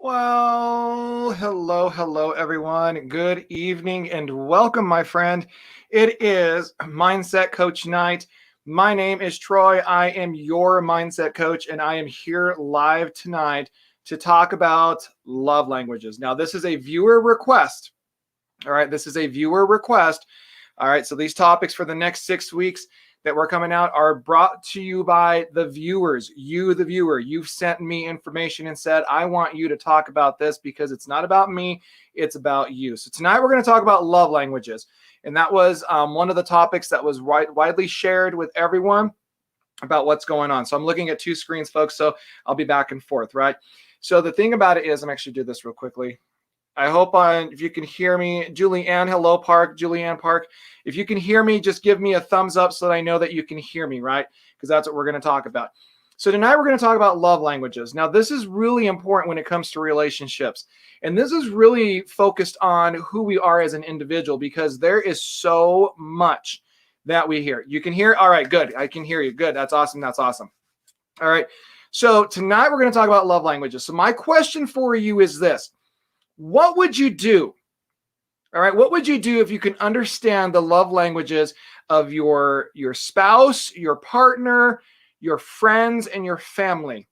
Well, hello, everyone. Good evening and welcome, my friend. It is Mindset Coach Night. My name is Troy. I am your mindset coach, and I am here live tonight to talk about love languages. Now, this is a viewer request. All right, this is a viewer request. All right, so these topics for the next 6 weeks that we're coming out are brought to you by the viewers. You, the viewer, you've sent me information and said, I want you to talk about this because it's not about me, it's about you. So tonight we're going to talk about love languages. And that was one of the topics that was widely shared with everyone about what's going on. So I'm looking at two screens, folks, so I'll be back and forth, right? So the thing about it is, I'm actually do this real quickly. I hope if you can hear me. Julianne, hello, Park. Julianne Park. If you can hear me, just give me a thumbs up so that I know that you can hear me, right? Because that's what we're going to talk about. So tonight we're going to talk about love languages. Now, this is really important when it comes to relationships. And this is really focused on who we are as an individual because there is so much that we hear. You can hear? All right, good. I can hear you. Good. That's awesome. That's awesome. All right. So tonight we're going to talk about love languages. So my question for you is this. What would you do? All right. What would you do if you can understand the love languages of your spouse, your partner, your friends, and your family?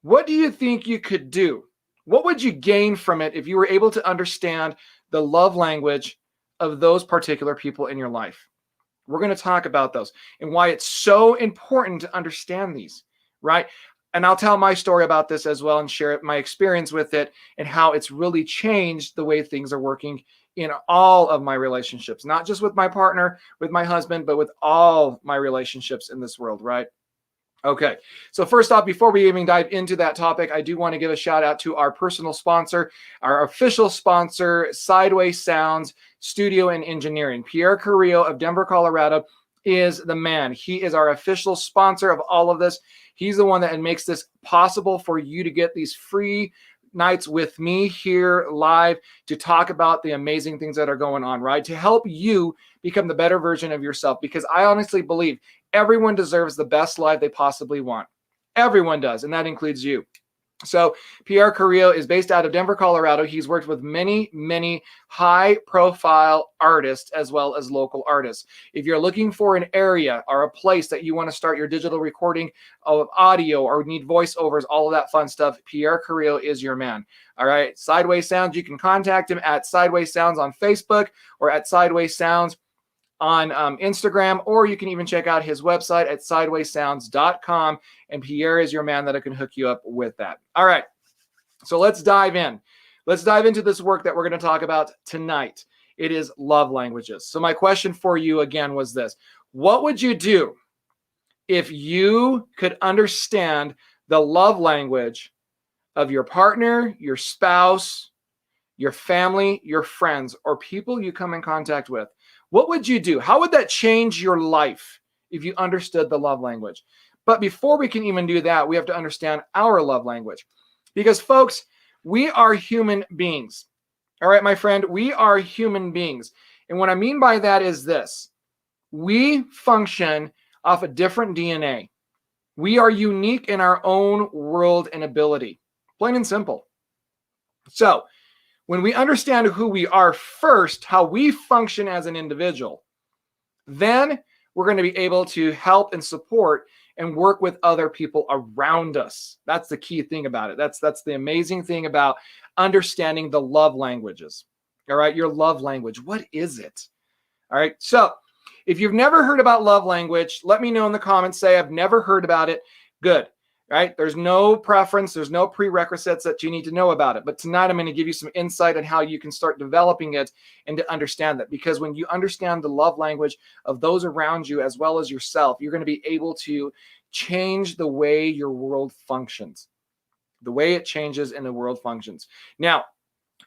What do you think you could do? What would you gain from it if you were able to understand the love language of those particular people in your life? We're going to talk about those and why it's so important to understand these, right? And I'll tell my story about this as well and share my experience with it and how it's really changed the way things are working in all of my relationships, not just with my partner, with my husband, but with all my relationships in this world, right? Okay, so first off, before we even dive into that topic, I do want to give a shout out to our personal sponsor, our official sponsor, Sideways Sounds Studio and Engineering. Pierre Carrillo of Denver, Colorado is the man. He is our official sponsor of all of this. He's the one that makes this possible for you to get these free nights with me here live to talk about the amazing things that are going on, right? To help you become the better version of yourself, because I honestly believe everyone deserves the best life they possibly want. Everyone does, and that includes you. So Pierre Carrillo is based out of Denver, Colorado. He's worked with many, many high-profile artists as well as local artists. If you're looking for an area or a place that you want to start your digital recording of audio or need voiceovers, all of that fun stuff, Pierre Carrillo is your man. All right, Sideways Sounds, you can contact him at Sideways Sounds on Facebook or at Sideways Sounds on Instagram, or you can even check out his website at sidewayssounds.com, and Pierre is your man that can hook you up with that. All right, so let's dive in. Let's dive into this work that we're going to talk about tonight. It is love languages. So my question for you again was this. What would you do if you could understand the love language of your partner, your spouse, your family, your friends, or people you come in contact with? What would you do? How would that change your life if you understood the love language? But before we can even do that, we have to understand our love language. Because, folks, we are human beings. All right, my friend, we are human beings. And what I mean by that is this. We function off a different DNA. We are unique in our own world and ability. Plain and simple. So, when we understand who we are first, how we function as an individual, then we're going to be able to help and support and work with other people around us. That's the key thing about it. That's the amazing thing about understanding the love languages. All right, your love language. What is it? All right, so if you've never heard about love language, let me know in the comments. Say, I've never heard about it. Good. Right? There's no preference. There's no prerequisites that you need to know about it. But tonight I'm going to give you some insight on how you can start developing it and to understand that. Because when you understand the love language of those around you as well as yourself, you're going to be able to change the way your world functions. The way it changes and the world functions. Now,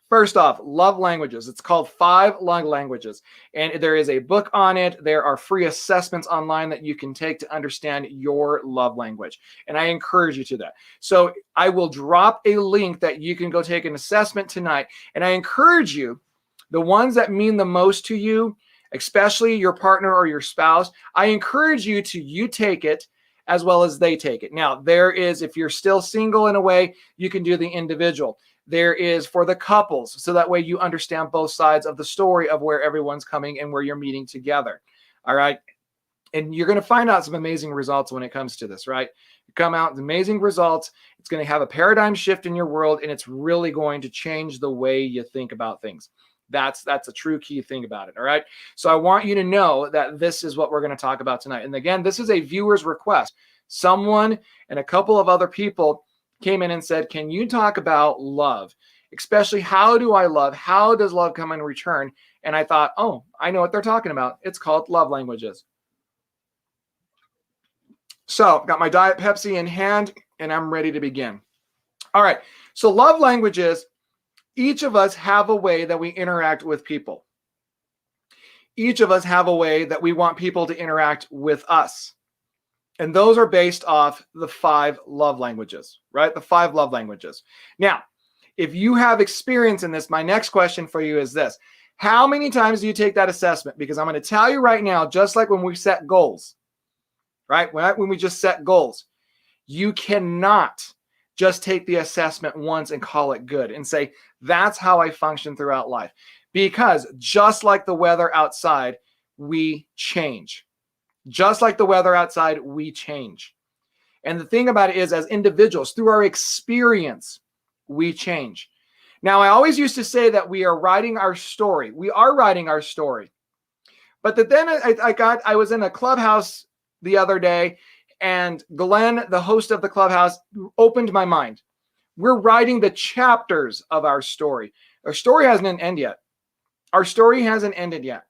first off, love languages. It's called 5 Love Languages. And there is a book on it. There are free assessments online that you can take to understand your love language. And I encourage you to that. So I will drop a link that you can go take an assessment tonight. And I encourage you, the ones that mean the most to you, especially your partner or your spouse, I encourage you to take it as well as they take it. Now, there is, if you're still single in a way, you can do the individual. There is for the couples, so that way you understand both sides of the story of where everyone's coming and where you're meeting together. All right. And you're going to find out some amazing results when it comes to this, right? You come out with amazing results. It's going to have a paradigm shift in your world, and it's really going to change the way you think about things. That's a true key thing about it. All right. So I want you to know that this is what we're going to talk about tonight. And again, this is a viewer's request. Someone and a couple of other people came in and said, can you talk about love? Especially, how do I love? How does love come in return? And I thought, oh, I know what they're talking about. It's called love languages. So I've got my Diet Pepsi in hand and I'm ready to begin. All right. So love languages, each of us have a way that we interact with people. Each of us have a way that we want people to interact with us. And those are based off the 5 love languages, right? The 5 love languages. Now, if you have experience in this, my next question for you is this. How many times do you take that assessment? Because I'm going to tell you right now, just like when we set goals, right? When we just set goals, you cannot just take the assessment once and call it good and say, that's how I function throughout life. Because just like the weather outside, we change. Just like the weather outside, we change. And the thing about it is, as individuals, through our experience, we change. Now, I always used to say that we are writing our story. We are writing our story. But then I was in a clubhouse the other day, and Glenn, the host of the clubhouse, opened my mind. We're writing the chapters of our story. Our story hasn't ended yet. Our story hasn't ended yet.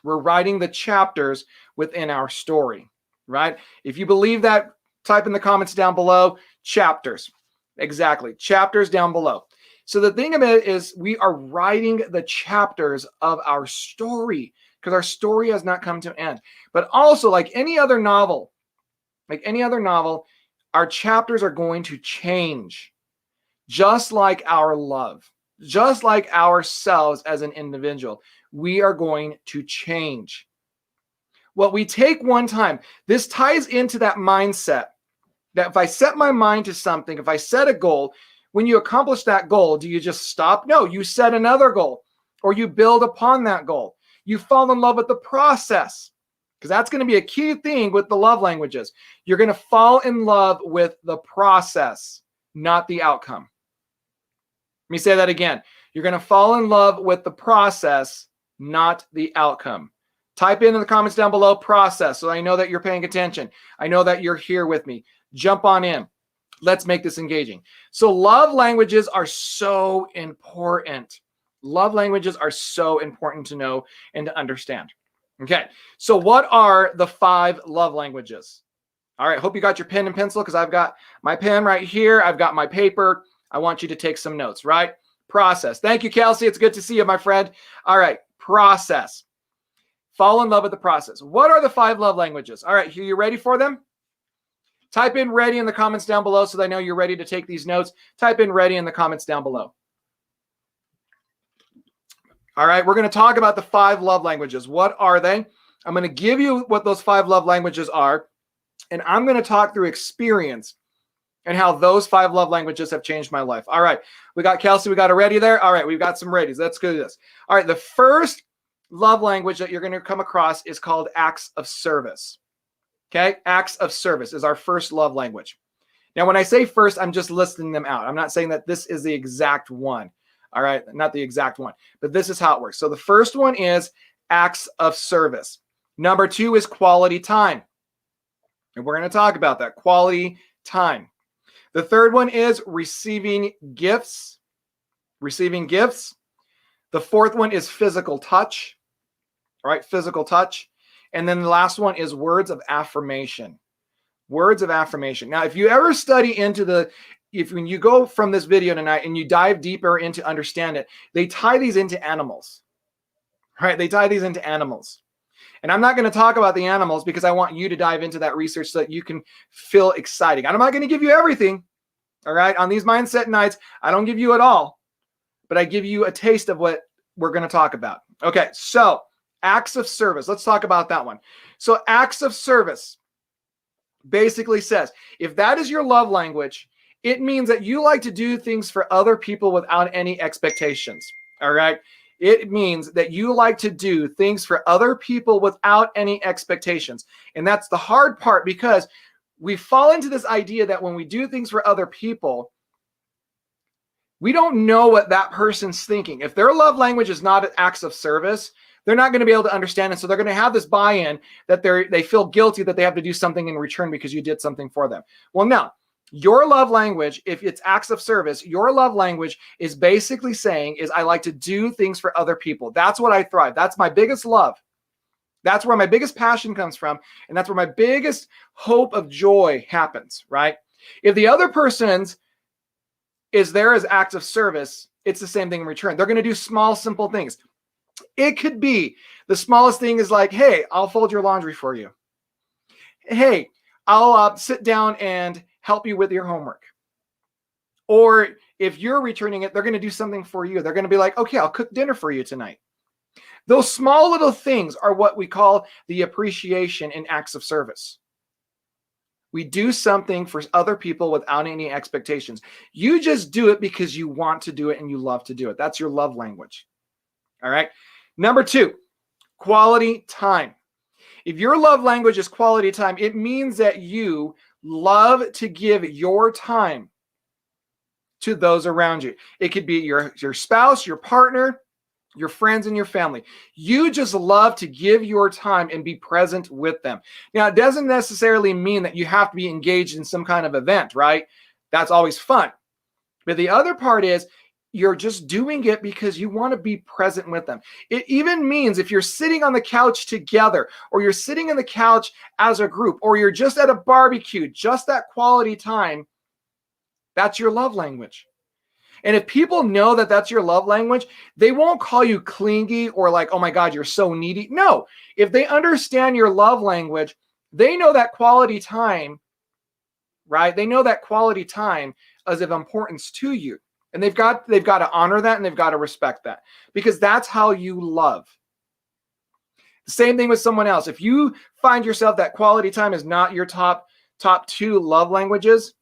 We're writing the chapters within our story, right? If you believe that, type in the comments down below, chapters. Exactly, chapters down below. So the thing of it is, we are writing the chapters of our story because our story has not come to an end. But also, like any other novel, our chapters are going to change, just like our love, just like ourselves as an individual. We are going to change. What we take one time, this ties into that mindset that if I set my mind to something, if I set a goal, when you accomplish that goal, do you just stop? No, you set another goal or you build upon that goal. You fall in love with the process, because that's going to be a key thing with the love languages. You're going to fall in love with the process, not the outcome. Let me say that again. You're going to fall in love with the process, not the outcome. Type in the comments down below, process, so I know that you're paying attention. I know that you're here with me. Jump on in. Let's make this engaging. So love languages are so important. Love languages are so important to know and to understand. Okay, so what are the 5 love languages? All right, hope you got your pen and pencil, because I've got my pen right here. I've got my paper. I want you to take some notes, right? Process. Thank you, Kelsey. It's good to see you, my friend. All right, process. Fall in love with the process. What are the 5 love languages? All right, are you ready for them? Type in ready in the comments down below so that I know you're ready to take these notes. Type in ready in the comments down below. All right, we're going to talk about the 5 love languages. What are they? I'm going to give you what those 5 love languages are, and I'm going to talk through experience and how those 5 love languages have changed my life. All right, we got Kelsey, we got a ready there. All right, we've got some readies. Let's go do this. All right, the first love language that you're going to come across is called acts of service. Okay, acts of service is our first love language. Now, when I say first, I'm just listing them out. I'm not saying that this is the exact one. All right, not the exact one, but this is how it works. So the first one is acts of service. Number 2 is quality time. And we're going to talk about that, quality time. The third one is receiving gifts. Receiving gifts. The fourth one is physical touch. All right, physical touch. And then the last one is words of affirmation. Words of affirmation. Now, if you ever study into when you go from this video tonight and you dive deeper into understand it, they tie these into animals, right? They tie these into animals. And I'm not going to talk about the animals because I want you to dive into that research so that you can feel exciting. I'm not going to give you everything, all right? On these mindset nights, I don't give you it all, but I give you a taste of what we're going to talk about. Okay, so acts of service. Let's talk about that one. So acts of service basically says, if that is your love language, It means that you like to do things for other people without any expectations. All right. It means that you like to do things for other people without any expectations. And that's the hard part, because we fall into this idea that when we do things for other people, we don't know what that person's thinking. If their love language is not acts of service, they're not going to be able to understand it. So they're going to have this buy-in that they feel guilty that they have to do something in return because you did something for them. Well, now, your love language, if it's acts of service, your love language is basically saying is I like to do things for other people. That's what I thrive. That's my biggest love. That's where my biggest passion comes from. And that's where my biggest hope of joy happens, right? If the other person's is there as acts of service, it's the same thing in return. They're going to do small, simple things. It could be the smallest thing is like, hey, I'll fold your laundry for you. Hey, I'll sit down and help you with your homework. Or if you're returning it, they're going to do something for you. They're going to be like, okay, I'll cook dinner for you tonight. Those small little things are what we call the appreciation in acts of service. We do something for other people without any expectations. You just do it because you want to do it and you love to do it. That's your love language. All right. Number 2, quality time. If your love language is quality time, it means that you love to give your time to those around you. It could be your spouse, your partner, your friends, and your family. You just love to give your time and be present with them. Now, it doesn't necessarily mean that you have to be engaged in some kind of event, right? That's always fun. But the other part is you're just doing it because you want to be present with them. It even means if you're sitting on the couch together, or you're sitting on the couch as a group, or you're just at a barbecue, just that quality time, that's your love language. And if people know that that's your love language, they won't call you clingy or like, oh my God, you're so needy. No, if they understand your love language, they know that quality time, right? They know that quality time is of importance to you. And they've got to honor that, and they've got to respect that, because that's how you love. The same thing with someone else. If you find yourself that quality time is not your top 2 love languages,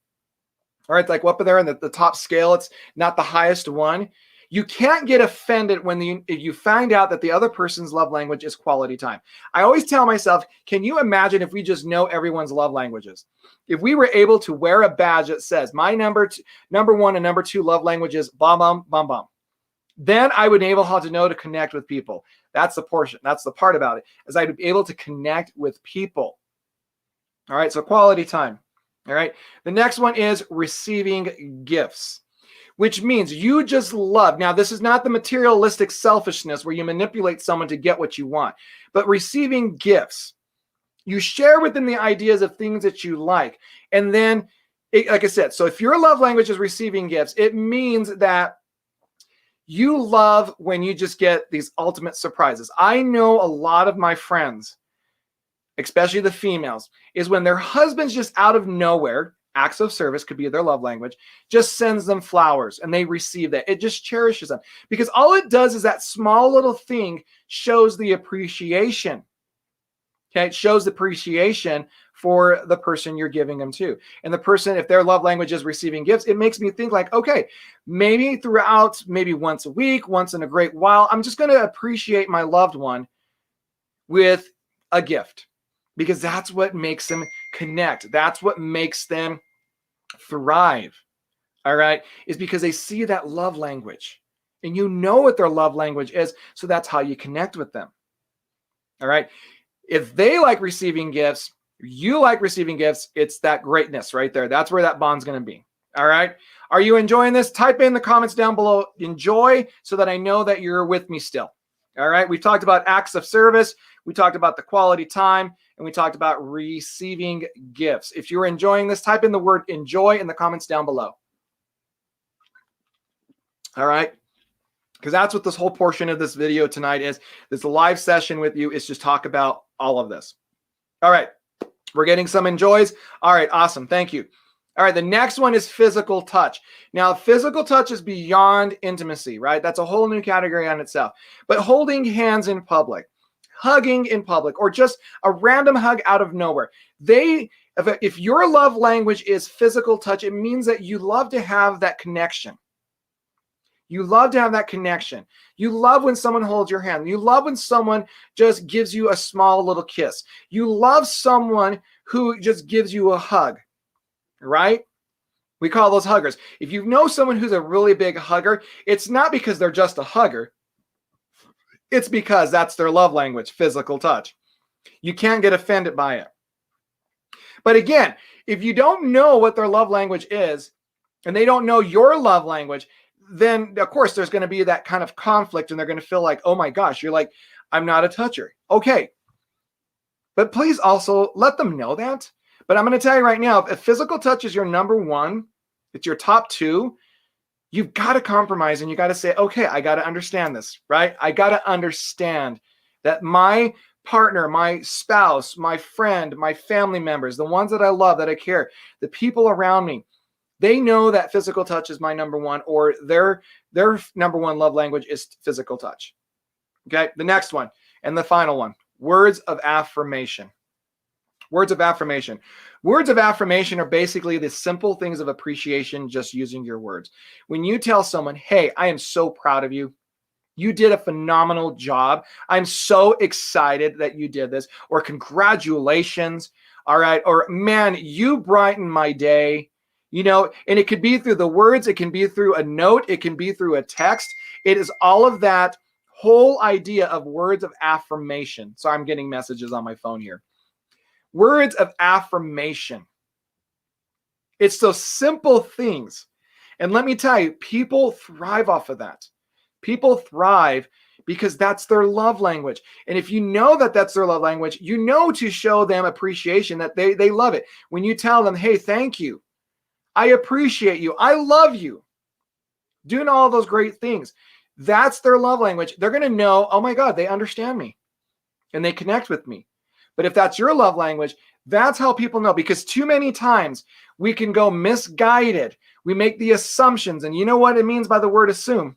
all right, it's like up there in the top scale, it's not the highest one. You can't get offended if you find out that the other person's love language is quality time. I always tell myself, can you imagine if we just know everyone's love languages? If we were able to wear a badge that says my number 1 and number 2 love languages, bum, bum, bum, bum, then I would be able how to know to connect with people. That's the portion. That's the part about it, is I'd be able to connect with people. All right, so quality time. All right. The next one is receiving gifts, which means you just love. Now, this is not the materialistic selfishness where you manipulate someone to get what you want, but receiving gifts. You share with them the ideas of things that you like. And then, like I said, so if your love language is receiving gifts, it means that you love when you just get these ultimate surprises. I know a lot of my friends, especially the females, is when their husband's just out of nowhere, acts of service could be their love language, just sends them flowers and they receive that. It just cherishes them, because all it does is that small little thing shows the appreciation. Okay, it shows the appreciation for the person you're giving them to. And the person, if their love language is receiving gifts, it makes me think like, okay, maybe once a week, once in a great while, I'm just going to appreciate my loved one with a gift, because that's what makes them connect. That's what makes them thrive. All right, is because they see that love language, and you know what their love language is. So that's how you connect with them. All right. If they like receiving gifts, you like receiving gifts, it's that greatness right there. That's where that bond's going to be. All right. Are you enjoying this? Type in the comments down below, enjoy, so that I know that you're with me still. All right. We talked about acts of service. We talked about the quality time, and we talked about receiving gifts. If you're enjoying this, type in the word enjoy in the comments down below. All right. Because that's what this whole portion of this video tonight is. This live session with you is just talk about all of this. All right. We're getting some enjoys. All right. Awesome. Thank you. All right. The next one is physical touch. Now, physical touch is beyond intimacy, right? That's a whole new category on itself. But holding hands in public, hugging in public, or just a random hug out of nowhere. If your love language is physical touch, it means that you love to have that connection. You love to have that connection. You love when someone holds your hand. You love when someone just gives you a small little kiss. You love someone who just gives you a hug, right? We call those huggers. If you know someone who's a really big hugger, it's not because they're just a hugger. It's because that's their love language, physical touch. You can't get offended by it. But again, if you don't know what their love language is, and they don't know your love language, then of course there's going to be that kind of conflict, and they're going to feel like, oh my gosh, you're like, I'm not a toucher. Okay. But please also let them know that. But I'm going to tell you right now, if physical touch is your number one, it's your top two, you've got to compromise, and you got to say, okay, I got to understand this, right? I got to understand that my partner, my spouse, my friend, my family members, the ones that I love, that I care, the people around me, they know that physical touch is my number one, or their number one love language is physical touch. Okay, the next one and the final one, words of affirmation. Words of affirmation. Words of affirmation are basically the simple things of appreciation, just using your words. When you tell someone, hey, I am so proud of you. You did a phenomenal job. I'm so excited that you did this. Or congratulations. All right. Or man, you brightened my day. You know, and it could be through the words. It can be through a note. It can be through a text. It is all of that whole idea of words of affirmation. So I'm getting messages on my phone here. Words of affirmation. It's those simple things. And let me tell you, people thrive off of that. People thrive because that's their love language. And if you know that that's their love language, you know to show them appreciation, that they love it. When you tell them, hey, thank you. I appreciate you. I love you. Doing all those great things. That's their love language. They're going to know, oh my God, they understand me and they connect with me. But if that's your love language, that's how people know, because too many times we can go misguided. We make the assumptions, and you know what it means by the word assume,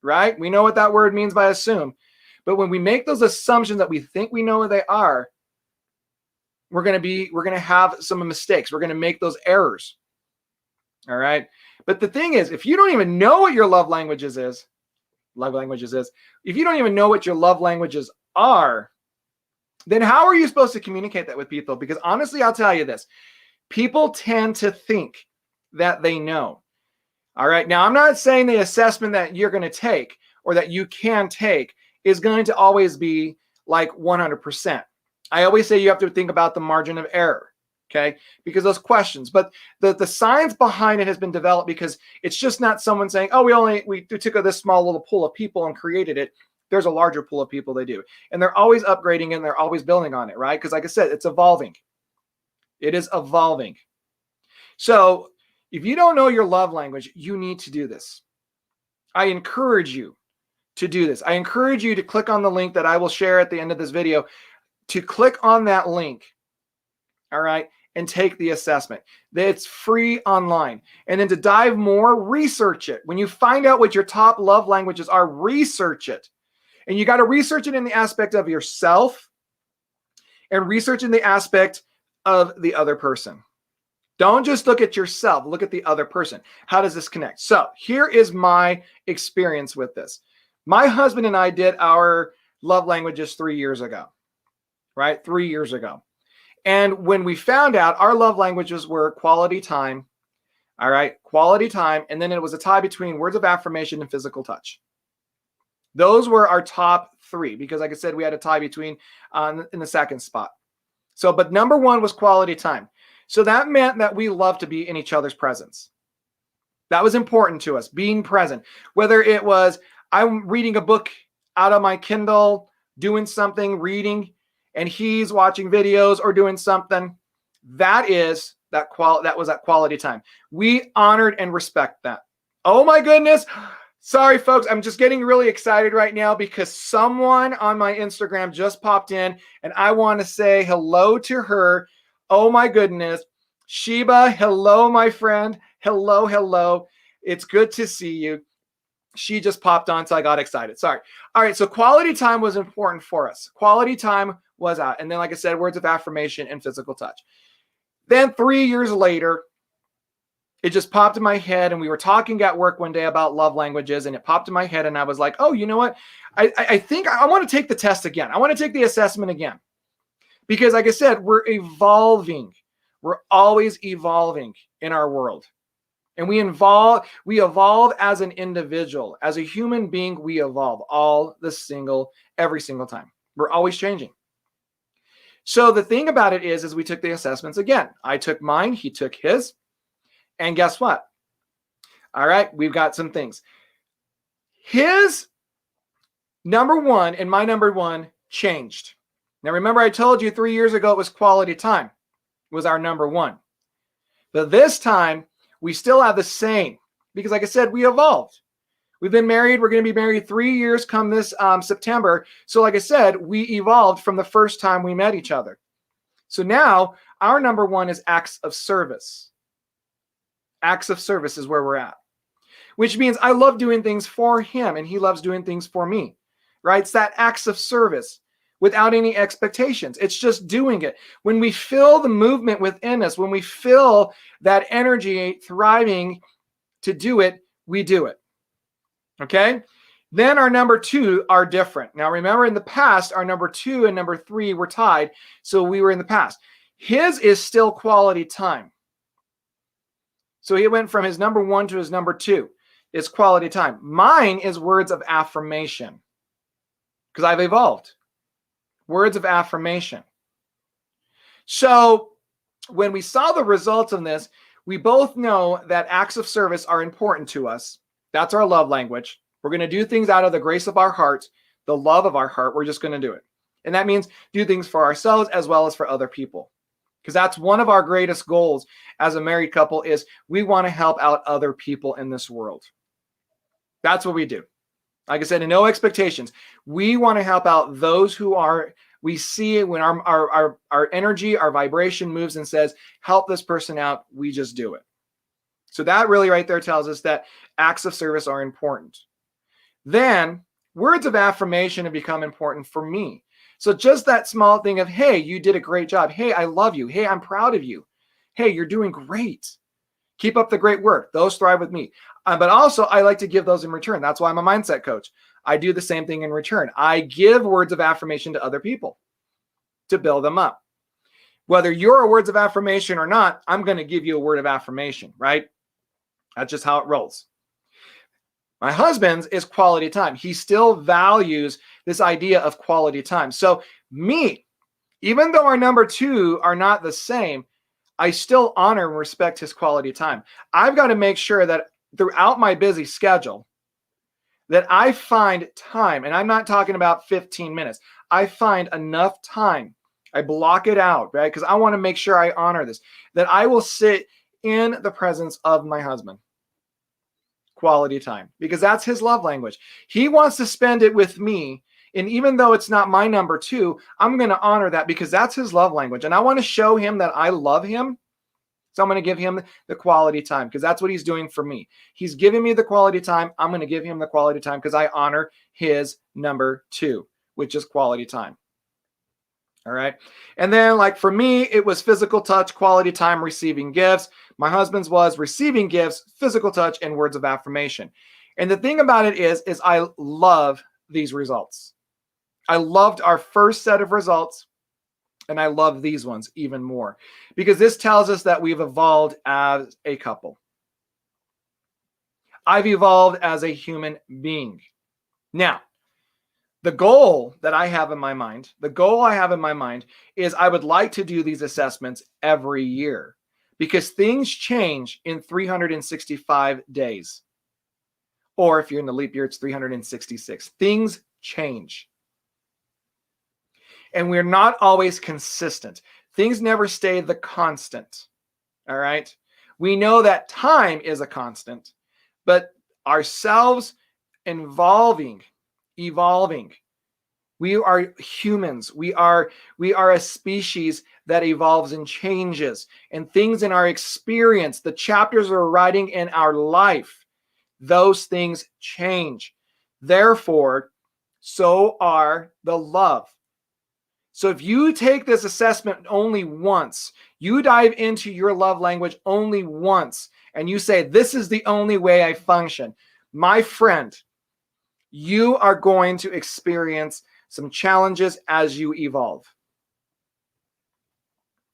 right? We know what that word means by assume. But when we make those assumptions that we think we know what they are, we're going to have some mistakes. We're going to make those errors. All right. But the thing is, if you don't even know what your love languages is, if you don't even know what your love languages are, then how are you supposed to communicate that with people? Because honestly, I'll tell you this, people tend to think that they know. All right. Now, I'm not saying the assessment that you're going to take or that you can take is going to always be like 100%. I always say you have to think about the margin of error. Okay, because those questions, but the science behind it has been developed, because it's just not someone saying, oh, we took this small little pool of people and created it. There's a larger pool of people they do. And they're always upgrading and they're always building on it, right? Because like I said, it's evolving. It is evolving. So if you don't know your love language, you need to do this. I encourage you to do this. I encourage you to click on the link that I will share at the end of this video, to click on that link. All right. And take the assessment. It's free online. And then to dive more, research it. When you find out what your top love languages are, research it. And you got to research it in the aspect of yourself and research in the aspect of the other person. Don't just look at yourself, look at the other person. How does this connect? So here is my experience with this. My husband and I did our love languages 3 years ago, right? 3 years ago. And when we found out, our love languages were quality time, all right, quality time, and then it was a tie between words of affirmation and physical touch. Those were our top three, because like I said, we had a tie between in the second spot. So, but number one was quality time. So that meant that we loved to be in each other's presence. That was important to us, being present. Whether it was I'm reading a book out of my Kindle, doing something, reading, and he's watching videos or doing something, that was that quality time. We honored and respect that. Oh my goodness. Sorry, folks. I'm just getting really excited right now because someone on my Instagram just popped in, and I want to say hello to her. Oh my goodness. Sheba, hello, my friend. Hello, hello. It's good to see you. She just popped on, so I got excited. Sorry. All right. So quality time was important for us. Quality time was out. And then, like I said, words of affirmation and physical touch. Then 3 years later, it just popped in my head, and we were talking at work one day about love languages, and it popped in my head, and I was like, oh, you know what? I think I want to take the test again. I want to take the assessment again. Because like I said, we're evolving. We're always evolving in our world. And we evolve as an individual. As a human being, we evolve every single time. We're always changing. So the thing about it is we took the assessments again. I took mine, he took his. And guess what? All right, we've got some things. His number one and my number one changed. Now, remember, I told you 3 years ago it was quality time was our number one. But this time, we still have the same because, like I said, we evolved. We've been married. We're going to be married 3 years come this September. So, like I said, we evolved from the first time we met each other. So now our number one is acts of service. Acts of service is where we're at, which means I love doing things for him and he loves doing things for me, right? It's that acts of service without any expectations. It's just doing it. When we feel the movement within us, when we feel that energy thriving to do it, we do it. Okay? Then our number two are different. Now, remember in the past, our number two and number three were tied. So we were in the past. His is still quality time. So he went from his number one to his number two. It's quality time. Mine is words of affirmation because I've evolved. Words of affirmation. So when we saw the results of this, we both know that acts of service are important to us. That's our love language. We're going to do things out of the grace of our heart, the love of our heart. We're just going to do it. And that means do things for ourselves as well as for other people. Because that's one of our greatest goals as a married couple is we want to help out other people in this world. That's what we do. Like I said, no expectations. We want to help out those who we see when our energy, our vibration moves and says, help this person out, we just do it. So that really right there tells us that acts of service are important. Then words of affirmation have become important for me. So just that small thing of, hey, you did a great job. Hey, I love you. Hey, I'm proud of you. Hey, you're doing great. Keep up the great work. Those thrive with me. But also, I like to give those in return. That's why I'm a mindset coach. I do the same thing in return. I give words of affirmation to other people to build them up. Whether you're a words of affirmation or not, I'm going to give you a word of affirmation, right? That's just how it rolls. My husband's is quality time. He still values this idea of quality time. So me, even though our number two are not the same, I still honor and respect his quality time. I've got to make sure that throughout my busy schedule, that I find time, and I'm not talking about 15 minutes. I find enough time. I block it out, right? Because I want to make sure I honor this, that I will sit in the presence of my husband. Quality time, because that's his love language. He wants to spend it with me. And even though it's not my number two, I'm going to honor that because that's his love language. And I want to show him that I love him. So I'm going to give him the quality time because that's what he's doing for me. He's giving me the quality time. I'm going to give him the quality time because I honor his number two, which is quality time. All right. And then like for me, it was physical touch, quality time, receiving gifts. My husband's was receiving gifts, physical touch, and words of affirmation. And the thing about it is I love these results. I loved our first set of results, and I love these ones even more because this tells us that we've evolved as a couple. I've evolved as a human being. Now, the goal that I have in my mind, is I would like to do these assessments every year because things change in 365 days. Or if you're in the leap year, it's 366. Things change. And we're not always consistent. Things never stay the constant. All right. We know that time is a constant, but ourselves evolving. We are humans. We are a species that evolves and changes. And things in our experience, the chapters we're writing in our life, those things change. Therefore, so are the love. So if you take this assessment only once, you dive into your love language only once, and you say, this is the only way I function, my friend, you are going to experience some challenges as you evolve.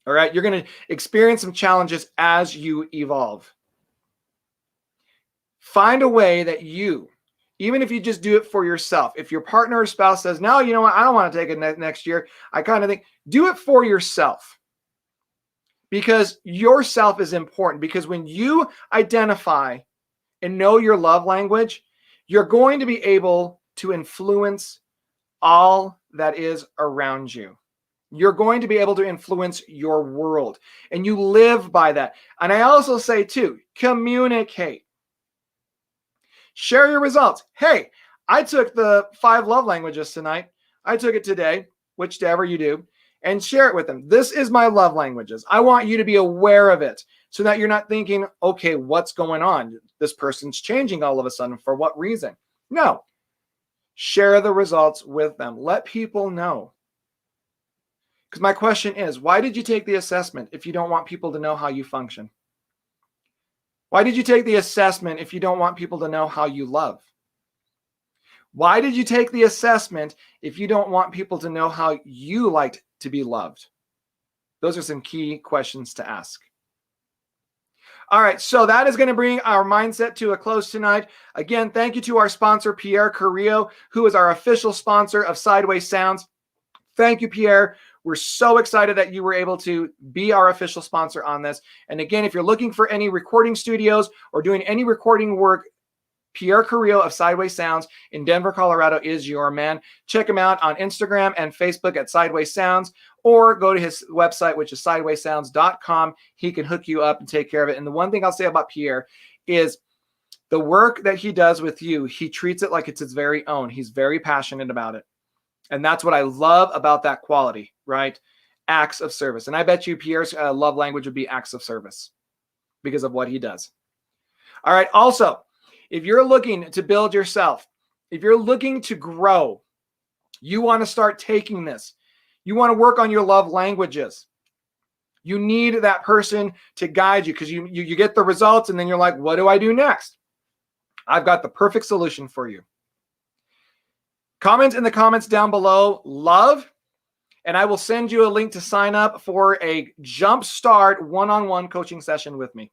All right, you're going to experience some challenges as you evolve. Find a way that you, even if you just do it for yourself, if your partner or spouse says, no, you know what, I don't want to take it next year, I kind of think, do it for yourself. Because yourself is important. Because when you identify and know your love language, you're going to be able to influence all that is around you. You're going to be able to influence your world, and you live by that. And I also say too, communicate. Share your results. Hey, I took the 5 love languages tonight. I took it today, whichever you do, and share it with them. This is my love languages. I want you to be aware of it so that you're not thinking, okay, what's going on? This person's changing all of a sudden. For what reason? No. Share the results with them. Let people know. Because my question is, why did you take the assessment if you don't want people to know how you function? Why did you take the assessment if you don't want people to know how you love? Why did you take the assessment if you don't want people to know how you like to be loved? Those are some key questions to ask. All right, so that is going to bring our mindset to a close tonight. Again, thank you to our sponsor, Pierre Carrillo, who is our official sponsor of Sideways Sounds. Thank you, Pierre. We're so excited that you were able to be our official sponsor on this. And again, if you're looking for any recording studios or doing any recording work, Pierre Carrillo of Sideways Sounds in Denver, Colorado is your man. Check him out on Instagram and Facebook at Sideways Sounds, or go to his website, which is sidewayssounds.com. He can hook you up and take care of it. And the one thing I'll say about Pierre is the work that he does with you, he treats it like it's his very own. He's very passionate about it. And that's what I love about that quality, right? Acts of service. And I bet you Pierre's love language would be acts of service because of what he does. All right. Also, if you're looking to build yourself, if you're looking to grow, you want to start taking this. You want to work on your love languages. You need that person to guide you because you get the results and then you're like, what do I do next? I've got the perfect solution for you. Comment in the comments down below, love, and I will send you a link to sign up for a Jumpstart one-on-one coaching session with me,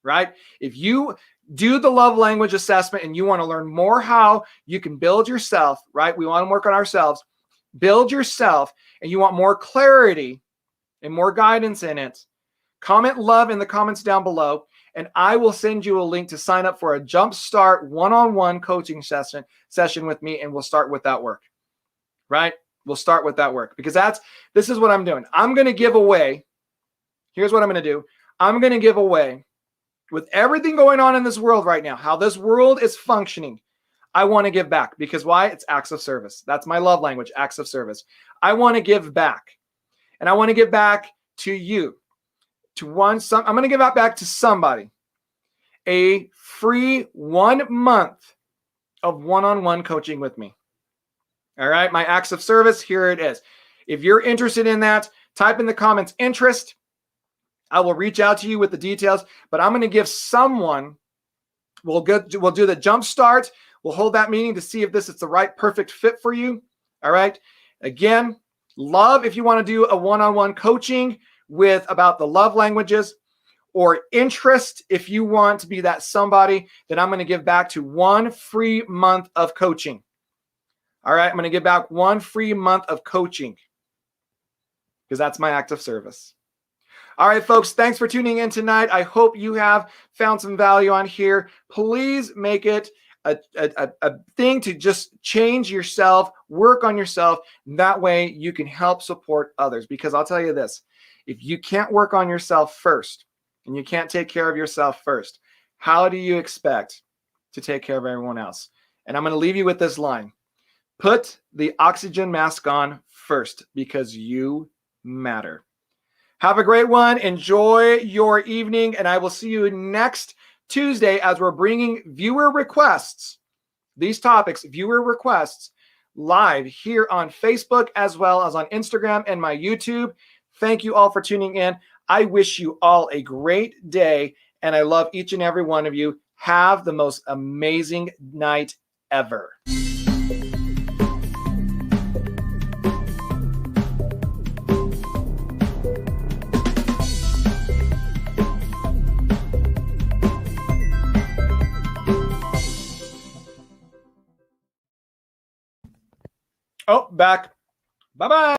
right? If you do the love language assessment and you want to learn more how you can build yourself, right? We want to work on ourselves, build yourself, and you want more clarity and more guidance in it, comment love in the comments down below, and I will send you a link to sign up for a Jumpstart one-on-one coaching session with me, and we'll start with that work, right? We'll start with that work because this is what I'm doing. I'm going to give away. Here's what I'm going to do. I'm going to give away, with everything going on in this world right now, how this world is functioning. I want to give back because why? It's acts of service. That's my love language, acts of service. I want to give back, and I want to give back to you. I'm going to give that back to somebody. A free 1 month of one-on-one coaching with me. All right, my acts of service, here it is. If you're interested in that, type in the comments interest. I will reach out to you with the details, but I'm going to give someone, we'll do the Jumpstart. We'll hold that meeting to see if this is the right perfect fit for you. All right. Again, love if you want to do a one-on-one coaching with about the love languages, or interest if you want to be that somebody that I'm going to give back to 1 free month of coaching. All right, I'm going to give back 1 free month of coaching because that's my act of service. All right, folks, thanks for tuning in tonight. I hope you have found some value on here. Please make it a thing to just change yourself, work on yourself. That way you can help support others, because I'll tell you this. If you can't work on yourself first and you can't take care of yourself first, how do you expect to take care of everyone else? And I'm going to leave you with this line. Put the oxygen mask on first because you matter. Have a great one. Enjoy your evening, and I will see you next Tuesday as we're bringing viewer requests. These topics, viewer requests, live here on Facebook as well as on Instagram and my YouTube. Thank you all for tuning in. I wish you all a great day, and I love each and every one of you. Have the most amazing night ever. Oh, back. Bye-bye.